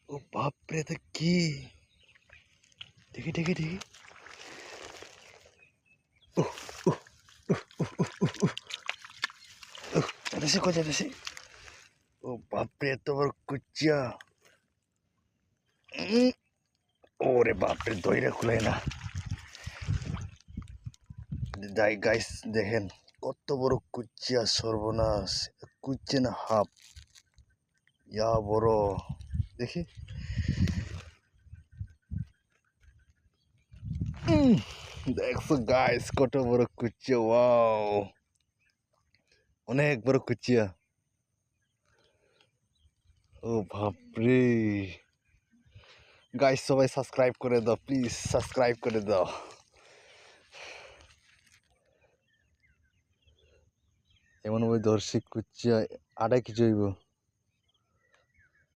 ও বাপরে, তো কি? দেখি দেখি দেখি। যাইতেছি, কই যাইতেছি? ও বাপরে, এত বড় কুচিয়া! ওরে বাপরে, দইরা খুলাই না। যাই গাইস, দেখেন কত বড় কুচিয়া! সর্বনাশ! কুচিয়া না হাফ, ইয়া বড়। দেখি। দেখছো গাইস, কত বড় কুচিয়া! ওয়াও, অনেক বড় কুচিয়া। ও বাপরে গাইস, সবাই সাবস্ক্রাইব করে দাও প্লিজ, সাবস্ক্রাইব করে দাও। এমন ওই দর্শক কুচিয়া 2.5 কেজি হইব।